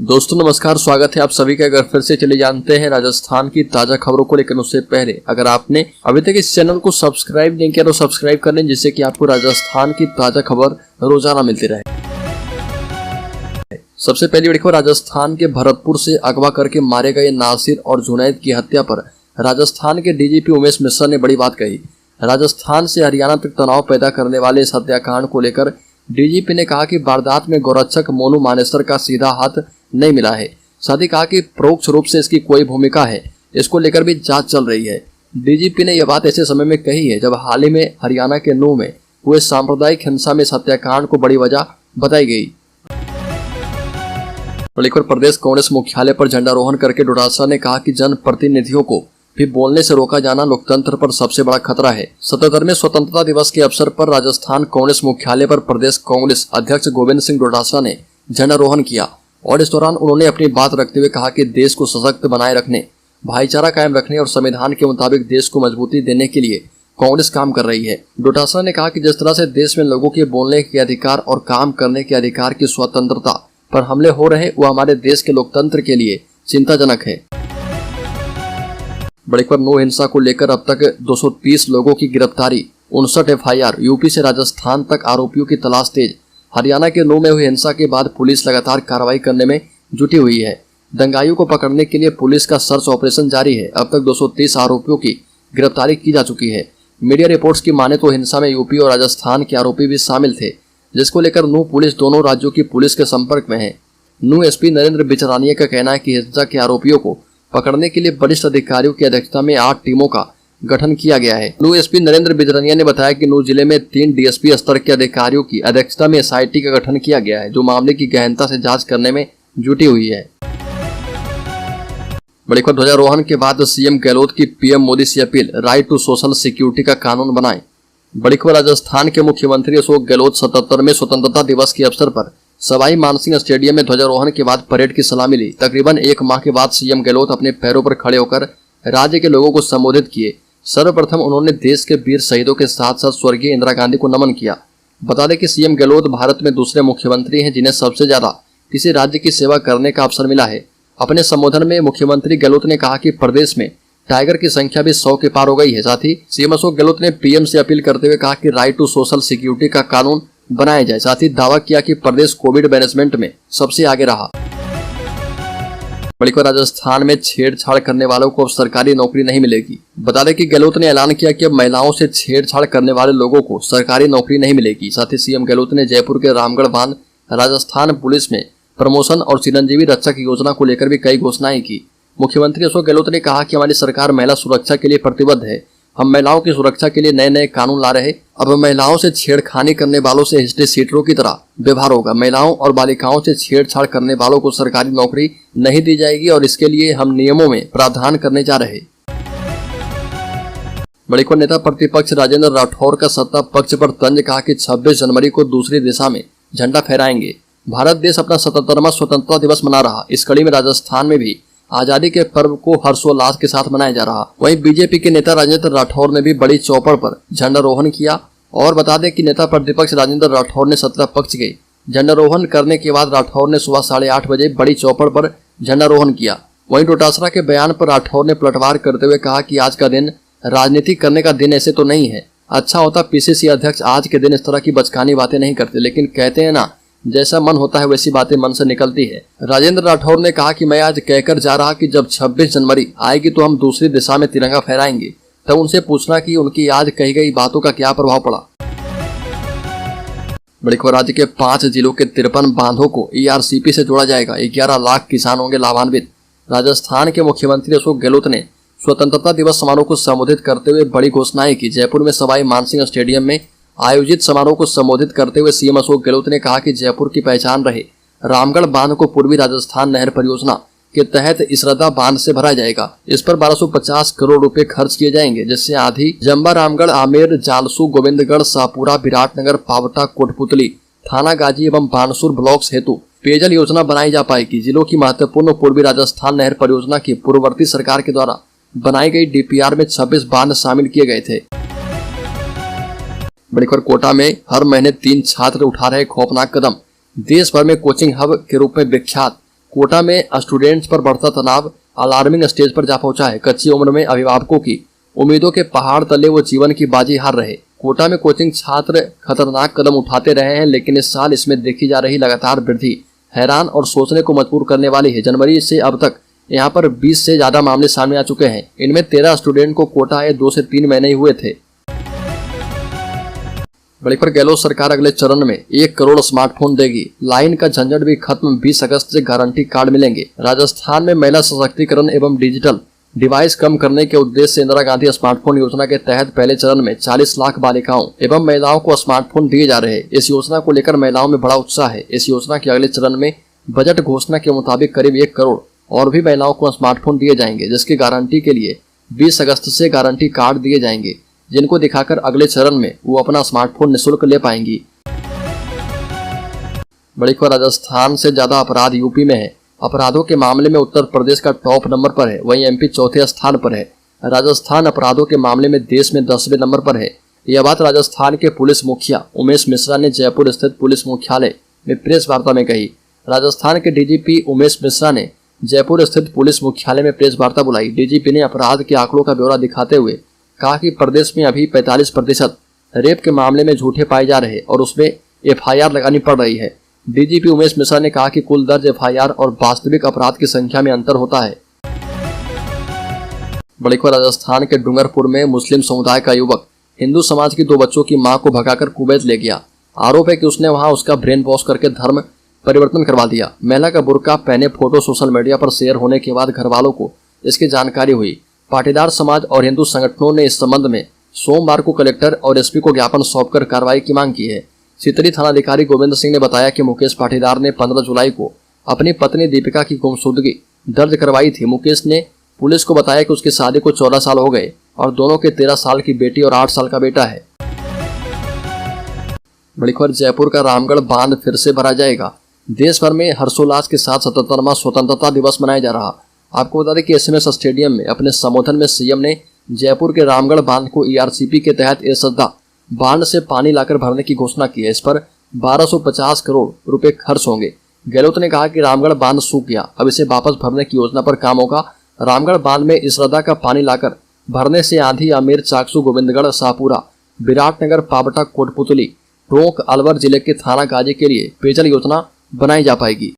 दोस्तों नमस्कार, स्वागत है आप सभी का। अगर फिर से चले जानते हैं राजस्थान की ताजा खबरों को, लेकिन उससे पहले अगर आपने अभी तक इस चैनल को सब्सक्राइब नहीं किया तो सब्सक्राइब कर लें, जिससे कि आपको राजस्थान की ताजा खबर रोजाना मिलती रहे। सबसे पहली बड़ी खबर, राजस्थान के भरतपुर से अगवा करके मारे गए नासिर और जुनैद की हत्या पर राजस्थान के डीजीपी उमेश मिश्रा ने बड़ी बात कही। राजस्थान से हरियाणा तक तनाव पैदा करने वाले इस हत्याकांड को लेकर डीजीपी ने कहा कि वारदात में गौरक्षक मोनू मानेसर का सीधा हाथ नहीं मिला है। साथ ही कहा कि परोक्ष रूप से इसकी कोई भूमिका है, इसको लेकर भी जांच चल रही है। डीजीपी ने यह बात ऐसे समय में कही है जब हाल ही में हरियाणा के नूंह में हुए सांप्रदायिक हिंसा में इस हत्याकांड को बड़ी वजह बताई गई। प्रदेश कांग्रेस मुख्यालय पर झंडारोहण करके डोटासरा ने कहा कि जनप्रतिनिधियों को भी बोलने से रोका जाना लोकतंत्र पर सबसे बड़ा खतरा है। 77वें स्वतंत्रता दिवस के अवसर पर राजस्थान कांग्रेस मुख्यालय पर प्रदेश कांग्रेस अध्यक्ष गोविंद सिंह डोटासरा ने झंडारोहण किया और इस दौरान उन्होंने अपनी बात रखते हुए कहा कि देश को सशक्त बनाए रखने, भाईचारा कायम रखने और संविधान के मुताबिक देश को मजबूती देने के लिए कांग्रेस काम कर रही है। डोटासरा ने कहा कि जिस तरह से देश में लोगों के बोलने के अधिकार और काम करने के अधिकार की स्वतंत्रता पर हमले हो रहे, वो हमारे देश के लोकतंत्र के लिए चिंताजनक है। बड़ी खबर, नूंह हिंसा को लेकर अब तक 230 लोगों की गिरफ्तारी, 59 एफआईआर, यूपी से राजस्थान तक आरोपियों की तलाश तेज। हरियाणा के नूंह में हुई हिंसा के बाद पुलिस लगातार कार्रवाई करने में जुटी हुई है। दंगाइयों को पकड़ने के लिए पुलिस का सर्च ऑपरेशन जारी है। अब तक 230 आरोपियों की गिरफ्तारी की जा चुकी है। मीडिया रिपोर्ट्स की माने तो हिंसा में यूपी और राजस्थान के आरोपी भी शामिल थे, जिसको लेकर नूंह पुलिस दोनों राज्यों की पुलिस के संपर्क में है। नूंह एसपी नरेंद्र बिचरानिया का कहना है कि हिंसा के आरोपियों को पकड़ने के लिए वरिष्ठ अधिकारियों की अध्यक्षता में 8 टीमों का गठन किया गया है। नूंह एसपी नरेंद्र बिचरानिया ने बताया कि नूंह जिले में 3 डीएसपी स्तर के अधिकारियों की अध्यक्षता में एसआईटी का गठन किया गया है, जो मामले की गहनता से जांच करने में जुटी हुई है। बड़ी खबर, ध्वजारोहण के बाद सीएम गहलोत की पीएम मोदी से अपील, राइट टू सोशल सिक्योरिटी का कानून बनाएं। बड़ी खबर, राजस्थान के मुख्यमंत्री अशोक गहलोत 77वें स्वतंत्रता दिवस के अवसर पर सवाई मानसिंह स्टेडियम में ध्वजारोहण के बाद परेड की सलामी ली। तकरीबन 1 माह के बाद सीएम गहलोत अपने पैरों पर खड़े होकर राज्य के लोगों को संबोधित किए। सर्वप्रथम उन्होंने देश के वीर शहीदों के साथ साथ स्वर्गीय इंदिरा गांधी को नमन किया। बता दें कि सीएम गहलोत भारत में दूसरे मुख्यमंत्री हैं जिन्हें सबसे ज्यादा किसी राज्य की सेवा करने का अवसर मिला है। अपने संबोधन में मुख्यमंत्री गहलोत ने कहा कि प्रदेश में टाइगर की संख्या भी 100 के पार हो गई है। साथ ही सीएम अशोक गहलोत ने पीएम से अपील करते हुए कहा कि राइट टू सोशल सिक्योरिटी का कानून बनाया जाए। साथ ही दावा किया कि प्रदेश कोविड मैनेजमेंट में सबसे आगे रहा। बड़ी खबर, राजस्थान में छेड़छाड़ करने वालों को अब सरकारी नौकरी नहीं मिलेगी। बता दें कि गहलोत ने ऐलान किया कि अब महिलाओं से छेड़छाड़ करने वाले लोगों को सरकारी नौकरी नहीं मिलेगी। साथ ही सीएम गहलोत ने जयपुर के रामगढ़ बांध राजस्थान पुलिस में प्रमोशन और चिरंजीवी रक्षक योजना को लेकर भी कई घोषणाएं की। मुख्यमंत्री अशोक गहलोत ने कहा कि हमारी सरकार महिला सुरक्षा के लिए प्रतिबद्ध है। हम महिलाओं की सुरक्षा के लिए नए नए कानून ला रहे। अब महिलाओं से छेड़खानी करने वालों से हिस्ट्री सीटरों की तरह व्यवहार होगा। महिलाओं और बालिकाओं से छेड़छाड़ करने वालों को सरकारी नौकरी नहीं दी जाएगी और इसके लिए हम नियमों में प्रावधान करने जा रहे। बड़ी खबर, नेता प्रतिपक्ष राजेंद्र राठौर का सत्ता पक्ष पर तंज, कहा कि 26 जनवरी को दूसरी दिशा में झंडा फहराएंगे। भारत देश अपना 77वां स्वतंत्रता दिवस मना रहा। इस कड़ी में राजस्थान में भी आजादी के पर्व को हर्षोल्लास के साथ मनाया जा रहा। वहीं बीजेपी के नेता राजेंद्र राठौर ने भी बड़ी चौपड़ पर झंडारोहण किया। और बता दें कि नेता प्रतिपक्ष राजेंद्र राठौर ने सत्ता पक्ष के झंडारोहण करने के बाद राठौर ने सुबह 8:30 बजे बड़ी चौपड़ पर झंडारोहण किया। वहीं डोटासरा के बयान पर राठौर ने पलटवार करते हुए कहा कि आज का दिन राजनीति करने का दिन ऐसे तो नहीं है। अच्छा होता पीसीसी अध्यक्ष आज के दिन इस तरह की बचकानी बातें नहीं करते, लेकिन कहते हैं ना, जैसा मन होता है वैसी बातें मन से निकलती है। राजेंद्र राठौर ने कहा कि मैं आज कहकर जा रहा कि जब 26 जनवरी आएगी तो हम दूसरी दिशा में तिरंगा फहराएंगे। तब उनसे पूछना कि उनकी आज कही गई बातों का क्या प्रभाव पड़ा। बड़ी खबर, राज्य के 5 जिलों के 53 बांधों को ईआरसीपी से जोड़ा जाएगा। 11 लाख किसान होंगे लाभान्वित। राजस्थान के मुख्यमंत्री अशोक गहलोत ने स्वतंत्रता दिवस समारोह को संबोधित करते हुए बड़ी घोषणाएं की। जयपुर में सवाई मानसिंह स्टेडियम में आयोजित समारोह को संबोधित करते हुए सीएम अशोक गहलोत ने कहा कि जयपुर की पहचान रहे रामगढ़ बांध को पूर्वी राजस्थान नहर परियोजना के तहत इसरदा बांध से भरा जाएगा। इस पर 1250 करोड़ रुपए खर्च किए जाएंगे, जिससे आधी जंबा, रामगढ़, आमेर, जालसू, गोविंदगढ़, शाहपुरा, विराटनगर, पावटा, कोटपुतली, थाना गाजी एवं बानसूर ब्लॉक्स हेतु पेयजल योजना बनाई जा पाएगी। जिलों की महत्वपूर्ण पूर्वी राजस्थान नहर परियोजना की पूर्ववर्ती सरकार के द्वारा बनाई गई डीपीआर में 26 बांध शामिल किए गए थे। बड़ी खबर, कोटा में हर महीने 3 छात्र उठा रहे खौफनाक कदम। देश भर में कोचिंग हब के रूप में विख्यात कोटा में स्टूडेंट्स पर बढ़ता तनाव अलार्मिंग स्टेज पर जा पहुंचा है। कच्ची उम्र में अभिभावकों की उम्मीदों के पहाड़ तले वो जीवन की बाजी हार रहे। कोटा में कोचिंग छात्र खतरनाक कदम उठाते रहे हैं, लेकिन इस साल इसमें देखी जा रही लगातार वृद्धि हैरान और सोचने को मजबूर करने वाली है। जनवरी से अब तक यहाँ पर 20 से ज्यादा मामले सामने आ चुके हैं। इनमें 13 स्टूडेंट को कोटा आए 2 से 3 महीने ही हुए थे। बड़ी खबर, गहलोत सरकार अगले चरण में 1 करोड़ स्मार्टफोन देगी। लाइन का झंझट भी खत्म, 20 अगस्त से गारंटी कार्ड मिलेंगे। राजस्थान में महिला सशक्तिकरण एवं डिजिटल डिवाइस कम करने के उद्देश्य से इंदिरा गांधी स्मार्टफोन योजना के तहत पहले चरण में 40 लाख बालिकाओं एवं महिलाओं को स्मार्टफोन दिए जा रहे हैं। इस योजना को लेकर महिलाओं में बड़ा उत्साह है। इस योजना के अगले चरण में बजट घोषणा के मुताबिक करीब 1 करोड़ और भी महिलाओं को स्मार्टफोन दिए जाएंगे, जिसकी गारंटी के लिए 20 अगस्त से गारंटी कार्ड दिए जाएंगे, जिनको दिखाकर अगले चरण में वो अपना स्मार्टफोन निःशुल्क ले पाएंगी। बड़ी खबर, राजस्थान से ज्यादा अपराध यूपी में है। अपराधों के मामले में उत्तर प्रदेश का टॉप नंबर पर है, वहीं एमपी चौथे स्थान पर है। राजस्थान अपराधों के मामले में देश में 10वें नंबर पर है। यह बात राजस्थान के पुलिस मुखिया उमेश मिश्रा ने जयपुर स्थित पुलिस मुख्यालय में प्रेस वार्ता में कही। राजस्थान के डीजीपी उमेश मिश्रा ने जयपुर स्थित पुलिस मुख्यालय में प्रेस वार्ता बुलाई। डीजीपी ने अपराध के आंकड़ों का ब्यौरा दिखाते हुए कहा कि प्रदेश में अभी 45% रेप के मामले में झूठे पाए जा रहे और उसमें एफआईआर लगानी पड़ रही है। डीजीपी उमेश मिश्रा ने कहा कि कुल दर्ज एफआईआर और वास्तविक अपराध की संख्या में अंतर होता है। बड़ी खबर, राजस्थान के डूंगरपुर में मुस्लिम समुदाय का युवक हिंदू समाज की 2 बच्चों की मां को भगाकर कुवैत ले गया। आरोप है कि उसने वहां उसका ब्रेन वॉश करके धर्म परिवर्तन करवा दिया। महिला का बुर्का पहने फोटो सोशल मीडिया पर शेयर होने के बाद घर वालों को इसकी जानकारी हुई। पाटीदार समाज और हिंदू संगठनों ने इस संबंध में सोमवार को कलेक्टर और एसपी को ज्ञापन सौंपकर कार्रवाई की मांग की है। सितरी थानाधिकारी गोविंद सिंह ने बताया कि मुकेश पाटीदार ने 15 जुलाई को अपनी पत्नी दीपिका की गुमशुदगी दर्ज करवाई थी। मुकेश ने पुलिस को बताया कि उसकी शादी को 14 साल हो गए और दोनों के 13 साल की बेटी और 8 साल का बेटा है। बड़ी खबर, जयपुर का रामगढ़ बांध फिर से भरा जाएगा। देश भर में हर्षोल्लास के साथ 77वां स्वतंत्रता दिवस मनाया जा रहा। आपको बता दें कि एसएमएस स्टेडियम में अपने संबोधन में सीएम ने जयपुर के रामगढ़ बांध को ईआरसीपी के तहत एसदा बांध से पानी लाकर भरने की घोषणा की है। इस पर 1250 करोड़ रुपए खर्च होंगे। गहलोत ने कहा कि रामगढ़ बांध सूख गया, अब इसे वापस भरने की योजना पर काम होगा। रामगढ़ बांध में इसरदा का पानी लाकर भरने से आंधी, आमेर, चाकसू, गोविंदगढ़, शाहपुरा, विराटनगर, पावटा, कोटपुतली, टोंक, अलवर जिले के थाना गाजी के लिए पेयजल योजना बनाई जा पाएगी।